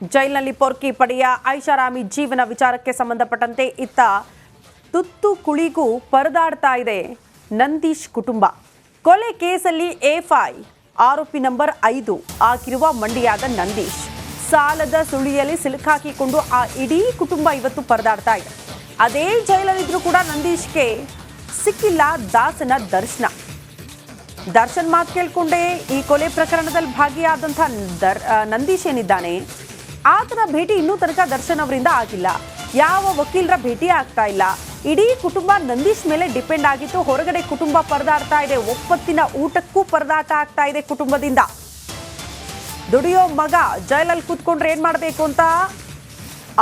ಜೈಲಿನಲ್ಲಿ ಪೊರ್ಕಿ ಪಡೆಯ ಐಷಾರಾಮಿ ಜೀವನ ವಿಚಾರಕ್ಕೆ ಸಂಬಂಧಪಟ್ಟಂತೆ ಇತ್ತ ತುತ್ತು ಕುಳಿಗೂ ಪರದಾಡ್ತಾ ಇದೆ ನಂದೀಶ್ ಕುಟುಂಬ. ಕೊಲೆ ಕೇಸಲ್ಲಿ ಎಫ್ಐ ಆರೋಪಿ ನಂಬರ್ 5 ಆಗಿರುವ ಮಂಡ್ಯದ ನಂದೀಶ್ ಸಾಲದ ಸುಳಿಯಲ್ಲಿ ಸಿಲುಕಾಕಿಕೊಂಡು ಆ ಇಡೀ ಕುಟುಂಬ ಇವತ್ತು ಪರದಾಡ್ತಾ ಇದೆ. ಅದೇ ಜೈಲಲ್ಲಿದ್ರೂ ಕೂಡ ನಂದೀಶ್ಗೆ ಸಿಕ್ಕಿಲ್ಲ ದಾಸನ ದರ್ಶನ. ದರ್ಶನ್ ಮಾತು ಕೇಳ್ಕೊಂಡೇ ಈ ಕೊಲೆ ಪ್ರಕರಣದಲ್ಲಿ ಭಾಗಿಯಾದಂಥ ನಂದೀಶ್ ಏನಿದ್ದಾನೆ ಆತನ ಭೇಟಿ ಇನ್ನೂ ತನಕ ದರ್ಶನ್ ಅವರಿಂದ ಆಗಿಲ್ಲ. ಯಾವ ವಕೀಲರ ಭೇಟಿ ಆಗ್ತಾ ಇಲ್ಲ. ಇಡೀ ಕುಟುಂಬ ನಂದೀಶ್ ಮೇಲೆ ಡಿಪೆಂಡ್ ಆಗಿತ್ತು. ಹೊರಗಡೆ ಕುಟುಂಬ ಪರದಾಡ್ತಾ ಇದೆ. ಒಪ್ಪತ್ತಿನ ಊಟಕ್ಕೂ ಪರದಾಟ ಆಗ್ತಾ ಇದೆ ಕುಟುಂಬದಿಂದ. ದುಡಿಯೋ ಮಗ ಜೈಲಲ್ಲಿ ಕೂತ್ಕೊಂಡ್ರೆ ಏನ್ ಮಾಡಬೇಕು ಅಂತ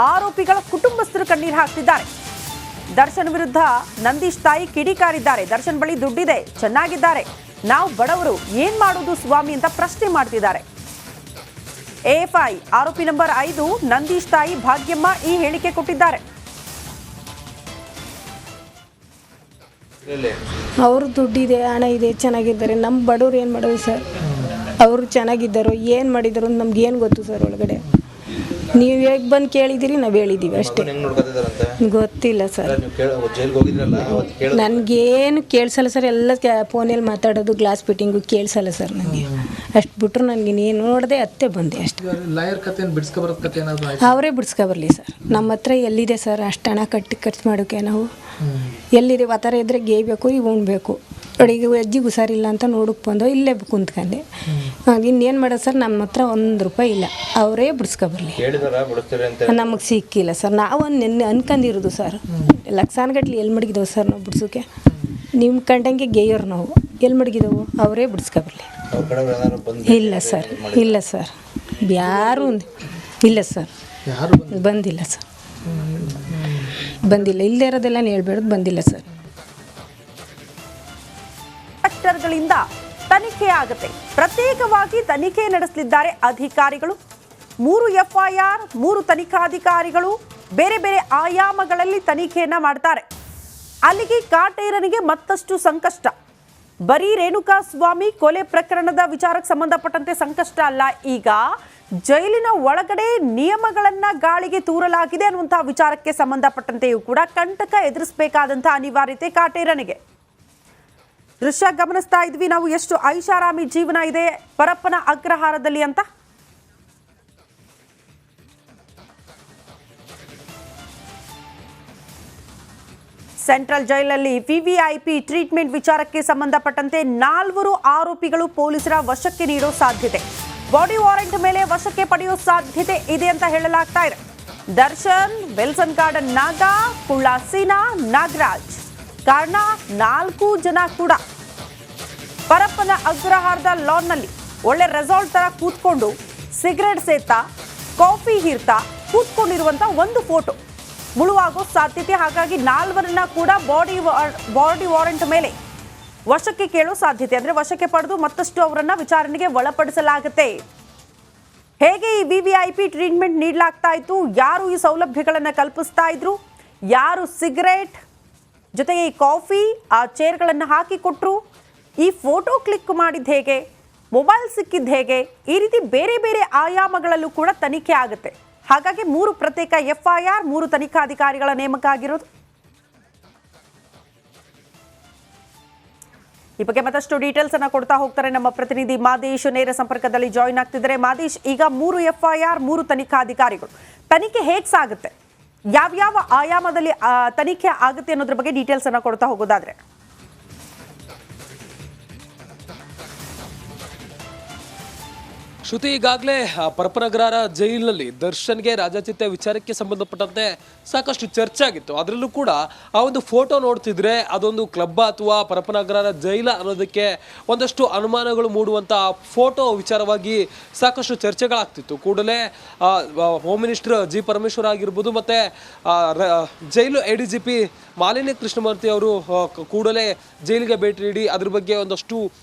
ಆರೋಪಿಗಳ ಕುಟುಂಬಸ್ಥರು ಕಣ್ಣೀರು ಹಾಕ್ತಿದ್ದಾರೆ. ದರ್ಶನ್ ವಿರುದ್ಧ ನಂದೀಶ್ ತಾಯಿ ಕಿಡಿಕಾರಿದ್ದಾರೆ. ದರ್ಶನ್ ಬಳಿ ದುಡ್ಡಿದೆ, ಚೆನ್ನಾಗಿದ್ದಾರೆ, ನಾವು ಬಡವರು, ಏನ್ ಮಾಡೋದು ಸ್ವಾಮಿ ಅಂತ ಪ್ರಶ್ನೆ ಮಾಡ್ತಿದ್ದಾರೆ. ಎಫ್ಐ ಆರೋಪಿ ನಂಬರ್ 5 ನಂದೀಶ್ ತಾಯಿ ಭಾಗ್ಯಮ್ಮ ಈ ಹೇಳಿಕೆ ಕೊಟ್ಟಿದ್ದಾರೆ. ಅವರು ದುಡ್ಡಿದೆ, ಹಣ ಇದೆ, ಚೆನ್ನಾಗಿದ್ದಾರೆ. ನಮ್ಮ ಬಡವ್ರು ಏನು ಮಾಡೋದು ಸರ್? ಅವರು ಚೆನ್ನಾಗಿದ್ದಾರೋ ಏನು ಮಾಡಿದಾರೋ ನಮ್ಗೇನು ಗೊತ್ತು ಸರ್. ಒಳಗಡೆ ನೀವು ಹೇಗೆ ಬಂದು ಕೇಳಿದ್ದೀರಿ, ನಾವು ಹೇಳಿದ್ದೀವಿ ಅಷ್ಟೇ. ಗೊತ್ತಿಲ್ಲ ಸರ್, ನನಗೇನು ಕೇಳಿಸಲ್ಲ ಸರ್. ಎಲ್ಲ ಫೋನಲ್ಲಿ ಮಾತಾಡೋದು, ಗ್ಲಾಸ್ ಫಿಟ್ಟಿಂಗು ಕೇಳಿಸಲ್ಲ ಸರ್ ನನಗೆ. ಅಷ್ಟು ಬಿಟ್ಟರು ನನಗೇನು ನೋಡಿದೆ ಅತ್ತೆ ಬಂದೆ ಅಷ್ಟೇ. ಅವರೇ ಬಿಡಿಸ್ಕೊಬರ್ಲಿ ಸರ್. ನಮ್ಮ ಹತ್ರ ಎಲ್ಲಿದೆ ಸರ್ ಅಷ್ಟು ಹಣ ಕಟ್ಟಿ ಖರ್ಚು ಮಾಡೋಕ್ಕೆ? ನಾವು ಎಲ್ಲಿದೆ ಆ ಇದ್ದರೆ ಗೇಯ್ಬೇಕು, ಈಗ ಉಣ್ಬೇಕು. ಅಡಿಗೆ ಅಜ್ಜಿಗೆ ಹುಷಾರಿಲ್ಲ ಅಂತ ನೋಡಕ್ಕೆ ಬಂದು ಇಲ್ಲೇ ಕುಂತ್ಕೊಂಡೆ. ಇನ್ನೇನು ಮಾಡೋದು ಸರ್? ನಮ್ಮ ಹತ್ರ ₹1 ಇಲ್ಲ. ಅವರೇ ಬಿಡಿಸ್ಕೊಬರ್ಲಿ. ನಮಗೆ ಸಿಕ್ಕಿಲ್ಲ ಸರ್. ನಾವು ನಿನ್ನೆ ಅನ್ಕೊಂಡಿರೋದು ಸರ್. ಲಕ್ಷಾನುಗಟ್ಲೆ ಎಲ್ಲಿ ಮಡಗಿದವು ಸರ್ ನಾವು ಬಿಡ್ಸೋಕ್ಕೆ? ನಿಮ್ಮ ಕಂಡಂಗೆ ಗೇಯೋರು ನಾವು ಎಲ್ಲಿ ಮಡಗಿದವು? ಅವರೇ ಬಿಡಿಸ್ಕೊಬರ್ಲಿ. ಇಲ್ಲ ಸರ್, ಇಲ್ಲ ಸರ್, ಯಾರು ಇಲ್ಲ ಸರ್, ಬಂದಿಲ್ಲ ಸರ್, ಬಂದಿಲ್ಲ. ಇಲ್ಲದೇ ಇರೋದೆಲ್ಲ ಹೇಳ್ಬೇಡದು, ಬಂದಿಲ್ಲ ಸರ್. ಗಳಿಂದ ತನಿಖೆ ಆಗುತ್ತೆ. ಪ್ರತ್ಯೇಕವಾಗಿ ತನಿಖೆ ನಡೆಸಲಿದ್ದಾರೆ ಅಧಿಕಾರಿಗಳು. 3 ಎಫ್ಐಆರ್, 3 ತನಿಖಾಧಿಕಾರಿಗಳು ಬೇರೆ ಬೇರೆ ಆಯಾಮಗಳಲ್ಲಿ ತನಿಖೆಯನ್ನ ಮಾಡ್ತಾರೆ. ಅಲ್ಲಿಗೆ ಕಾಟೇರನಿಗೆ ಮತ್ತಷ್ಟು ಸಂಕಷ್ಟ. ಬರೀ ರೇಣುಕಾ ಸ್ವಾಮಿ ಕೊಲೆ ಪ್ರಕರಣದ ವಿಚಾರಕ್ಕೆ ಸಂಬಂಧಪಟ್ಟಂತೆ ಸಂಕಷ್ಟ ಅಲ್ಲ, ಈಗ ಜೈಲಿನ ಒಳಗಡೆ ನಿಯಮಗಳನ್ನ ಗಾಳಿಗೆ ತೂರಲಾಗಿದೆ ಅನ್ನುವಂತಹ ವಿಚಾರಕ್ಕೆ ಸಂಬಂಧಪಟ್ಟಂತೆಯೂ ಕೂಡ ಕಂಟಕ ಎದುರಿಸಬೇಕಾದಂತಹ ಅನಿವಾರ್ಯತೆ ಕಾಟೇರನಿಗೆ. ದೃಶ್ಯ ಗಮನಿಸ್ತಾ ಇದ್ವಿ ನಾವು, ಎಷ್ಟು ಐಷಾರಾಮಿ ಜೀವನ ಇದೆ ಪರಪ್ಪನ ಅಗ್ರಹಾರದಲ್ಲಿ ಅಂತ. ಸೆಂಟ್ರಲ್ ಜೈಲಲ್ಲಿ ವಿವಿಐಪಿ ಟ್ರೀಟ್ಮೆಂಟ್ ವಿಚಾರಕ್ಕೆ ಸಂಬಂಧಪಟ್ಟಂತೆ 4 ಆರೋಪಿಗಳು ಪೊಲೀಸರ ವಶಕ್ಕೆ ನೀಡೋ ಸಾಧ್ಯತೆ, ಬಾಡಿ ವಾರೆಂಟ್ ಮೇಲೆ ವಶಕ್ಕೆ ಪಡೆಯೋ ಸಾಧ್ಯತೆ ಇದೆ ಅಂತ ಹೇಳಲಾಗ್ತಾ ಇದೆ. ದರ್ಶನ್, ವಿಲ್ಸನ್ ಗಾರ್ಡನ್ ನಾಗ, ಕುಳ್ಳ ಸೀನಾ, ನಾಗರಾಜ್ ಕಾರಣ 4 ಜನ ಕೂಡ ಪರಪ್ಪನ ಅಗ್ರಹಾರದ ಲಾನ್ನಲ್ಲಿ ಒಳ್ಳೆ ರೆಸಾರ್ಟ್ ತರ ಕೂತ್ಕೊಂಡು ಸಿಗರೇಟ್ ಸೇತಾ ಕಾಫಿ ಹೀರ್ತಾ ಕೂತ್ಕೊಂಡಿರುವಂತ ಒಂದು ಫೋಟೋ ಮುಳುವಾಗೋ ಸಾಧ್ಯತೆ. ಹಾಗಾಗಿ 4ರನ್ನ ಕೂಡ ಬಾಡಿ ವಾರೆಂಟ್ ಮೇಲೆ ವಶಕ್ಕೆ ಕೇಳೋ ಸಾಧ್ಯತೆ, ಅಂದ್ರೆ ವಶಕ್ಕೆ ಪಡೆದು ಮತ್ತಷ್ಟು ಅವರನ್ನ ವಿಚಾರಣೆಗೆ ಒಳಪಡಿಸಲಾಗುತ್ತೆ. ಹೇಗೆ ಈ ವಿವಿಐಪಿ ಟ್ರೀಟ್ಮೆಂಟ್ ನೀಡಲಾಗ್ತಾ ಇತ್ತು, ಯಾರು ಈ ಸೌಲಭ್ಯಗಳನ್ನ ಕಲ್ಪಿಸ್ತಾ ಇದ್ರು, ಯಾರು ಸಿಗರೇಟ್ ಜೊತೆಗೆ ಈ ಕಾಫಿ ಆ ಚೇರ್ಗಳನ್ನು ಹಾಕಿ ಕೊಟ್ಟರು, ಈ ಫೋಟೋ ಕ್ಲಿಕ್ ಮಾಡಿದ್ದು ಹೇಗೆ, ಮೊಬೈಲ್ ಸಿಕ್ಕಿದ್ದು ಹೇಗೆ, ಈ ರೀತಿ ಬೇರೆ ಬೇರೆ ಆಯಾಮಗಳಲ್ಲೂ ಕೂಡ ತನಿಖೆ ಆಗುತ್ತೆ. ಹಾಗಾಗಿ 3 ಪ್ರತ್ಯೇಕ ಎಫ್ಐಆರ್, 3 ತನಿಖಾಧಿಕಾರಿಗಳ ನೇಮಕ ಆಗಿರೋದು. ಈ ಬಗ್ಗೆ ಮತ್ತಷ್ಟು ಡೀಟೇಲ್ಸ್ ಅನ್ನ ಕೊಡ್ತಾ ಹೋಗ್ತಾರೆ ನಮ್ಮ ಪ್ರತಿನಿಧಿ ಮಾದೇಶ್, ನೇರ ಸಂಪರ್ಕದಲ್ಲಿ ಜಾಯಿನ್ ಆಗ್ತಿದ್ದಾರೆ. ಮಾದೇಶ್, ಈಗ 3 ಎಫ್ಐಆರ್, 3 ತನಿಖಾಧಿಕಾರಿಗಳು, ತನಿಖೆ ಹೇಗೆ ಸಾಗುತ್ತೆ, ಯಾವ್ಯಾವ ಆಯಾಮದಲ್ಲಿ ತನಿಖೆ ಆಗುತ್ತೆ ಅನ್ನೋದ್ರ ಬಗ್ಗೆ ಡೀಟೇಲ್ಸ್ ಅನ್ನ ಕೊಡ್ತಾ ಹೋಗೋದಾದ್ರೆ? ಶ್ರುತಿ, ಈಗಾಗಲೇ ಪರಪ್ಪನಗ್ರಹಾರ ಜೈಲಿನಲ್ಲಿ ದರ್ಶನ್ಗೆ ರಾಜಾಚಿತ್ಯ ವಿಚಾರಕ್ಕೆ ಸಂಬಂಧಪಟ್ಟಂತೆ ಸಾಕಷ್ಟು ಚರ್ಚೆ ಆಗಿತ್ತು. ಅದರಲ್ಲೂ ಕೂಡ ಆ ಒಂದು ಫೋಟೋ ನೋಡ್ತಿದ್ರೆ ಅದೊಂದು ಕ್ಲಬ್ ಅಥವಾ ಪರಪ್ಪನಗ್ರಹಾರ ಜೈಲ ಅನ್ನೋದಕ್ಕೆ ಒಂದಷ್ಟು ಅನುಮಾನಗಳು ಮೂಡುವಂಥ ಫೋಟೋ ವಿಚಾರವಾಗಿ ಸಾಕಷ್ಟು ಚರ್ಚೆಗಳಾಗ್ತಿತ್ತು. ಕೂಡಲೇ ಹೋಮ್ ಮಿನಿಸ್ಟರ್ ಜಿ ಪರಮೇಶ್ವರ್ ಆಗಿರ್ಬೋದು, ಮತ್ತು ಜೈಲು ADGP ಮಾಲಿನಿ ಕೃಷ್ಣಮೂರ್ತಿ ಅವರು ಕೂಡಲೇ ಜೈಲಿಗೆ ಭೇಟಿ ನೀಡಿ ಅದ್ರ ಬಗ್ಗೆ ಒಂದಷ್ಟು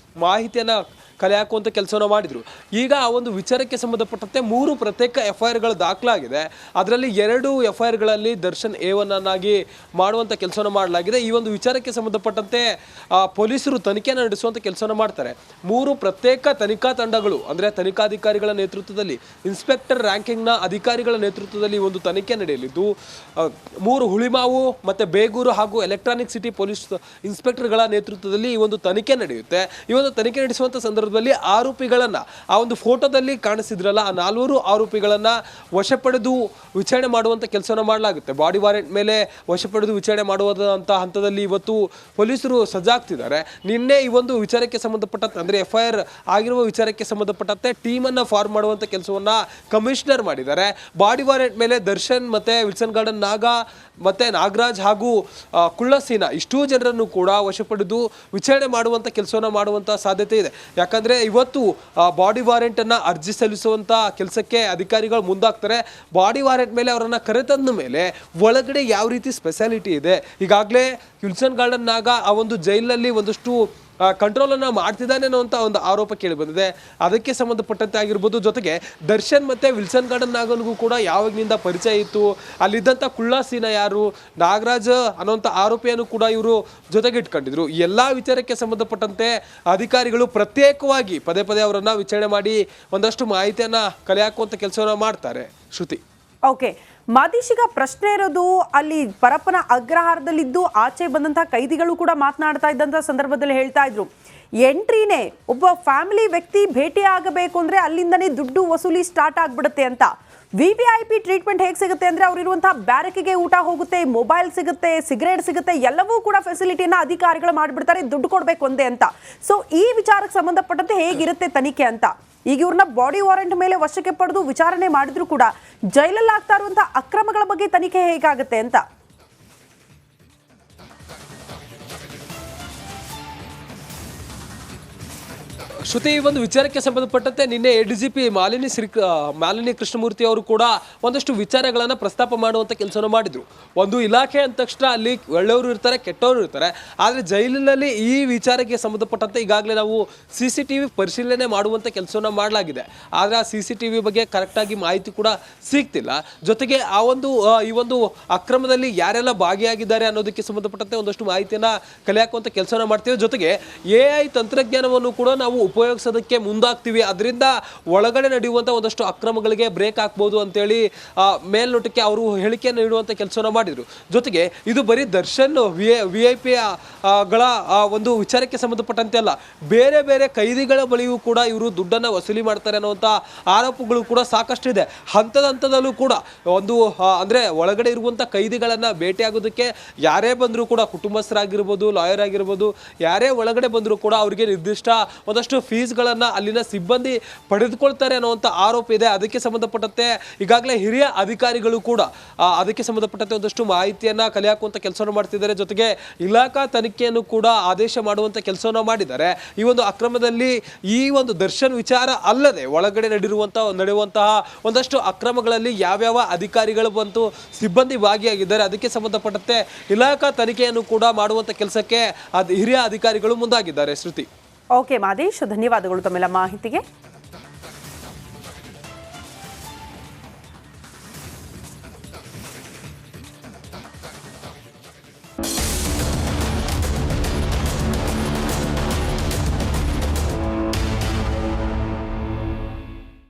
ಮಾಹಿತಿಯನ್ನು ಕಲೆ ಹಾಕುವಂಥ ಕೆಲಸವನ್ನು ಮಾಡಿದರು. ಈಗ ಆ ಒಂದು ವಿಚಾರಕ್ಕೆ ಸಂಬಂಧಪಟ್ಟಂತೆ 3 ಪ್ರತ್ಯೇಕ FIRಗಳು ದಾಖಲಾಗಿದೆ. ಅದರಲ್ಲಿ 2 FIRಗಳಲ್ಲಿ ದರ್ಶನ್ A1 ಅನ್ನಾಗಿ ಮಾಡುವಂಥ ಕೆಲಸವನ್ನು ಮಾಡಲಾಗಿದೆ. ಈ ಒಂದು ವಿಚಾರಕ್ಕೆ ಸಂಬಂಧಪಟ್ಟಂತೆ ಪೊಲೀಸರು ತನಿಖೆಯನ್ನು ನಡೆಸುವಂಥ ಕೆಲಸವನ್ನು ಮಾಡ್ತಾರೆ. 3 ಪ್ರತ್ಯೇಕ ತನಿಖಾ ತಂಡಗಳು ಅಂದರೆ ತನಿಖಾಧಿಕಾರಿಗಳ ನೇತೃತ್ವದಲ್ಲಿ, ಇನ್ಸ್ಪೆಕ್ಟರ್ ರ್ಯಾಂಕಿಂಗ್ನ ಅಧಿಕಾರಿಗಳ ನೇತೃತ್ವದಲ್ಲಿ ಒಂದು ತನಿಖೆ ನಡೆಯಲಿದ್ದು 3 ಹುಳಿಮಾವು ಮತ್ತು ಬೇಗೂರು ಹಾಗೂ ಎಲೆಕ್ಟ್ರಾನಿಕ್ ಸಿಟಿ ಪೊಲೀಸ್ ಇನ್ಸ್ಪೆಕ್ಟರ್ಗಳ ನೇತೃತ್ವದಲ್ಲಿ ಈ ಒಂದು ತನಿಖೆ ನಡೆಯುತ್ತೆ. ಈ ಒಂದು ತನಿಖೆ ನಡೆಸುವಂಥ ಸಂದರ್ಭದಲ್ಲಿ ಆರೋಪಿಗಳನ್ನು ಆ ಒಂದು ಫೋಟೋದಲ್ಲಿ ಕಾಣಿಸಿದ್ರಲ್ಲ ಆ 4 ಆರೋಪಿಗಳನ್ನು ವಶಪಡೆದು ವಿಚಾರಣೆ ಮಾಡುವಂಥ ಕೆಲಸವನ್ನು ಮಾಡಲಾಗುತ್ತೆ. ಬಾಡಿ ವಾರೆಂಟ್ ಮೇಲೆ ವಶಪಡೆದು ವಿಚಾರಣೆ ಮಾಡುವಂಥ ಹಂತದಲ್ಲಿ ಇವತ್ತು ಪೊಲೀಸರು ಸಜ್ಜಾಗ್ತಿದ್ದಾರೆ. ನಿನ್ನೆ ಈ ಒಂದು ವಿಚಾರಕ್ಕೆ ಸಂಬಂಧಪಟ್ಟಂತೆ ಅಂದರೆ FIR ಆಗಿರುವ ವಿಚಾರಕ್ಕೆ ಸಂಬಂಧಪಟ್ಟಂತೆ ಟೀಮನ್ನು ಫಾರ್ಮ್ ಮಾಡುವಂಥ ಕೆಲಸವನ್ನು ಕಮಿಷನರ್ ಮಾಡಿದ್ದಾರೆ. ಬಾಡಿ ವಾರೆಂಟ್ ಮೇಲೆ ದರ್ಶನ್ ಮತ್ತು ವಿಲ್ಸನ್ ಗಾರ್ಡನ್ ನಾಗ ಮತ್ತು ನಾಗರಾಜ್ ಹಾಗೂ ಕುಳ್ಳಸೀನಾ ಇಷ್ಟೂ ಜನರನ್ನು ಕೂಡ ವಶಪಡೆದು ವಿಚಾರಣೆ ಮಾಡುವಂಥ ಕೆಲಸವನ್ನು ಮಾಡುವಂಥ ಸಾಧ್ಯತೆ ಇದೆ. ಯಾಕಂದರೆ ಇವತ್ತು ಬಾಡಿ ವಾರೆಂಟನ್ನು ಅರ್ಜಿ ಸಲ್ಲಿಸುವಂಥ ಕೆಲಸಕ್ಕೆ ಅಧಿಕಾರಿಗಳು ಮುಂದಾಗ್ತಾರೆ. ಬಾಡಿ ವಾರೆಂಟ್ ಮೇಲೆ ಅವರನ್ನು ಕರೆತಂದ ಮೇಲೆ ಒಳಗಡೆ ಯಾವ ರೀತಿ ಸ್ಪೆಷಾಲಿಟಿ ಇದೆ, ಈಗಾಗಲೇ ವಿಲ್ಸನ್ ಗಾರ್ಡನ್ ನಾಗ ಆ ಒಂದು ಜೈಲಿನಲ್ಲಿ ಒಂದಷ್ಟು ಕಂಟ್ರೋಲನ್ನು ಮಾಡ್ತಿದ್ದಾನೆ ಅನ್ನೋಂಥ ಒಂದು ಆರೋಪ ಕೇಳಿ ಬಂದಿದೆ. ಅದಕ್ಕೆ ಸಂಬಂಧಪಟ್ಟಂತೆ ಆಗಿರ್ಬೋದು. ಜೊತೆಗೆ ದರ್ಶನ್ ಮತ್ತು ವಿಲ್ಸನ್ ಗಾರ್ಡನ್ ನಾಗನಿಗೂ ಕೂಡ ಯಾವಾಗಿನಿಂದ ಪರಿಚಯ ಇತ್ತು, ಅಲ್ಲಿದ್ದಂಥ ಕುಳ್ಳಸೀನಾ ಯಾರು, ನಾಗರಾಜ್ ಅನ್ನೋಂಥ ಆರೋಪಿಯನ್ನು ಕೂಡ ಇವರು ಜೊತೆಗೆ ಇಟ್ಕೊಂಡಿದ್ರು. ಎಲ್ಲ ವಿಚಾರಕ್ಕೆ ಸಂಬಂಧಪಟ್ಟಂತೆ ಅಧಿಕಾರಿಗಳು ಪ್ರತ್ಯೇಕವಾಗಿ ಪದೇ ಪದೇ ಅವರನ್ನು ವಿಚಾರಣೆ ಮಾಡಿ ಒಂದಷ್ಟು ಮಾಹಿತಿಯನ್ನು ಕಲೆ ಹಾಕುವಂಥ ಕೆಲಸವನ್ನು ಮಾಡ್ತಾರೆ. ಶ್ರುತಿ. ಓಕೆ ಮಾದೀಶ್, ಈಗ ಪ್ರಶ್ನೆ ಇರೋದು ಅಲ್ಲಿ ಪರಪ್ಪನ ಅಗ್ರಹಾರದಲ್ಲಿದ್ದು ಆಚೆ ಬಂದಂತಹ ಕೈದಿಗಳು ಕೂಡ ಮಾತನಾಡ್ತಾ ಇದ್ದಂಥ ಸಂದರ್ಭದಲ್ಲಿ ಹೇಳ್ತಾ ಇದ್ರು, ಎಂಟ್ರಿನೇ ಒಬ್ಬ ಫ್ಯಾಮಿಲಿ ವ್ಯಕ್ತಿ ಭೇಟಿ ಆಗಬೇಕು ಅಂದ್ರೆ ಅಲ್ಲಿಂದನೇ ದುಡ್ಡು ವಸೂಲಿ ಸ್ಟಾರ್ಟ್ ಆಗ್ಬಿಡುತ್ತೆ ಅಂತ. VIP ಟ್ರೀಟ್ಮೆಂಟ್ ಹೇಗೆ ಸಿಗುತ್ತೆ ಅಂದ್ರೆ ಅವರಿರುವಂತಹ ಬ್ಯಾರಕ್ಗೆ ಊಟ ಹೋಗುತ್ತೆ, ಮೊಬೈಲ್ ಸಿಗುತ್ತೆ, ಸಿಗರೇಟ್ ಸಿಗುತ್ತೆ, ಎಲ್ಲವೂ ಕೂಡ ಫೆಸಿಲಿಟಿಯನ್ನ ಅಧಿಕಾರಿಗಳು ಮಾಡಿಬಿಡ್ತಾರೆ, ದುಡ್ಡು ಕೊಡಬೇಕು ಒಂದೇ ಅಂತ. ಸೊ ಈ ವಿಚಾರಕ್ಕೆ ಸಂಬಂಧಪಟ್ಟಂತೆ ಹೇಗಿರುತ್ತೆ ತನಿಖೆ ಅಂತ. ಈಗ ಇವ್ರನ್ನ ಬಾಡಿ ವಾರೆಂಟ್ ಮೇಲೆ ವಶಕ್ಕೆ ಪಡೆದು ವಿಚಾರಣೆ ಮಾಡಿದ್ರು ಕೂಡ ಜೈಲಲ್ಲಿ ಆಗ್ತಾ ಇರುವಂತಹ ಅಕ್ರಮಗಳ ಬಗ್ಗೆ ತನಿಖೆ ಹೇಗಾಗುತ್ತೆ ಅಂತ. ಶ್ರುತಿ, ಈ ಒಂದು ವಿಚಾರಕ್ಕೆ ಸಂಬಂಧಪಟ್ಟಂತೆ ನಿನ್ನೆ ADGP ಮಾಲಿನಿ ಕೃಷ್ಣಮೂರ್ತಿ ಅವರು ಕೂಡ ಒಂದಷ್ಟು ವಿಚಾರಗಳನ್ನು ಪ್ರಸ್ತಾಪ ಮಾಡುವಂಥ ಕೆಲಸವನ್ನು ಮಾಡಿದರು. ಒಂದು ಇಲಾಖೆ ಅಂದ ತಕ್ಷಣ ಅಲ್ಲಿ ಒಳ್ಳೆಯವರು ಇರ್ತಾರೆ, ಕೆಟ್ಟವರು ಇರ್ತಾರೆ. ಆದರೆ ಜೈಲಿನಲ್ಲಿ ಈ ವಿಚಾರಕ್ಕೆ ಸಂಬಂಧಪಟ್ಟಂತೆ ಈಗಾಗಲೇ ನಾವು CCTV ಪರಿಶೀಲನೆ ಮಾಡುವಂಥ ಕೆಲಸವನ್ನು ಮಾಡಲಾಗಿದೆ. ಆದರೆ ಆ CCTV ಬಗ್ಗೆ ಕರೆಕ್ಟಾಗಿ ಮಾಹಿತಿ ಕೂಡ ಸಿಗ್ತಿಲ್ಲ. ಜೊತೆಗೆ ಈ ಒಂದು ಅಕ್ರಮದಲ್ಲಿ ಯಾರೆಲ್ಲ ಭಾಗಿಯಾಗಿದ್ದಾರೆ ಅನ್ನೋದಕ್ಕೆ ಸಂಬಂಧಪಟ್ಟಂತೆ ಒಂದಷ್ಟು ಮಾಹಿತಿಯನ್ನು ಕಲೆ ಹಾಕುವಂಥ ಕೆಲಸವನ್ನು ಮಾಡ್ತೀವಿ. ಜೊತೆಗೆ AI ತಂತ್ರಜ್ಞಾನವನ್ನು ಕೂಡ ನಾವು ಉಪಯೋಗಿಸೋದಕ್ಕೆ ಮುಂದಾಗ್ತೀವಿ. ಅದರಿಂದ ಒಳಗಡೆ ನಡೆಯುವಂಥ ಒಂದಷ್ಟು ಅಕ್ರಮಗಳಿಗೆ ಬ್ರೇಕ್ ಹಾಕ್ಬೋದು ಅಂತೇಳಿ ಮೇಲ್ನೋಟಕ್ಕೆ ಅವರು ಹೇಳಿಕೆಯನ್ನು ನೀಡುವಂಥ ಕೆಲಸವನ್ನು ಮಾಡಿದರು. ಜೊತೆಗೆ ಇದು ಬರೀ ದರ್ಶನ್ VIP ಗಳ ಒಂದು ವಿಚಾರಕ್ಕೆ ಸಂಬಂಧಪಟ್ಟಂತೆ ಅಲ್ಲ, ಬೇರೆ ಬೇರೆ ಕೈದಿಗಳ ಬಳಿಯೂ ಕೂಡ ಇವರು ದುಡ್ಡನ್ನು ವಸೂಲಿ ಮಾಡ್ತಾರೆ ಅನ್ನುವಂಥ ಆರೋಪಗಳು ಕೂಡ ಸಾಕಷ್ಟಿದೆ. ಹಂತದಲ್ಲೂ ಕೂಡ ಒಂದು ಅಂದರೆ ಒಳಗಡೆ ಇರುವಂಥ ಕೈದಿಗಳನ್ನು ಭೇಟಿಯಾಗೋದಕ್ಕೆ ಯಾರೇ ಬಂದರೂ ಕೂಡ, ಕುಟುಂಬಸ್ಥರಾಗಿರ್ಬೋದು, ಲಾಯರ್ ಆಗಿರ್ಬೋದು, ಯಾರೇ ಒಳಗಡೆ ಬಂದರೂ ಕೂಡ ಅವರಿಗೆ ನಿರ್ದಿಷ್ಟ ಒಂದಷ್ಟು ಫೀಸ್ಗಳನ್ನು ಅಲ್ಲಿನ ಸಿಬ್ಬಂದಿ ಪಡೆದುಕೊಳ್ತಾರೆ ಅನ್ನುವಂಥ ಆರೋಪ ಇದೆ. ಅದಕ್ಕೆ ಸಂಬಂಧಪಟ್ಟಂತೆ ಈಗಾಗಲೇ ಹಿರಿಯ ಅಧಿಕಾರಿಗಳು ಕೂಡ ಅದಕ್ಕೆ ಸಂಬಂಧಪಟ್ಟಂತೆ ಒಂದಷ್ಟು ಮಾಹಿತಿಯನ್ನು ಕಲೆ ಹಾಕುವಂಥ ಕೆಲಸವನ್ನು ಮಾಡ್ತಿದ್ದಾರೆ. ಜೊತೆಗೆ ಇಲಾಖಾ ತನಿಖೆಯನ್ನು ಕೂಡ ಆದೇಶ ಮಾಡುವಂಥ ಕೆಲಸವನ್ನು ಮಾಡಿದ್ದಾರೆ. ಈ ಒಂದು ಅಕ್ರಮದಲ್ಲಿ ಈ ಒಂದು ದರ್ಶನ್ ವಿಚಾರ ಅಲ್ಲದೆ ಒಳಗಡೆ ನಡೆಯುವಂತಹ ಒಂದಷ್ಟು ಅಕ್ರಮಗಳಲ್ಲಿ ಯಾವ್ಯಾವ ಅಧಿಕಾರಿಗಳು ಬಂತು ಸಿಬ್ಬಂದಿ ಭಾಗಿಯಾಗಿದ್ದಾರೆ ಅದಕ್ಕೆ ಸಂಬಂಧಪಟ್ಟಂತೆ ಇಲಾಖಾ ತನಿಖೆಯನ್ನು ಕೂಡ ಮಾಡುವಂಥ ಕೆಲಸಕ್ಕೆ ಹಿರಿಯ ಅಧಿಕಾರಿಗಳು ಮುಂದಾಗಿದ್ದಾರೆ. ಶ್ರುತಿ. ಓಕೆ ಮಾದೇಶ್, ಧನ್ಯವಾದಗಳು ತಮ್ಮೆಲ್ಲ ಮಾಹಿತಿಗೆ.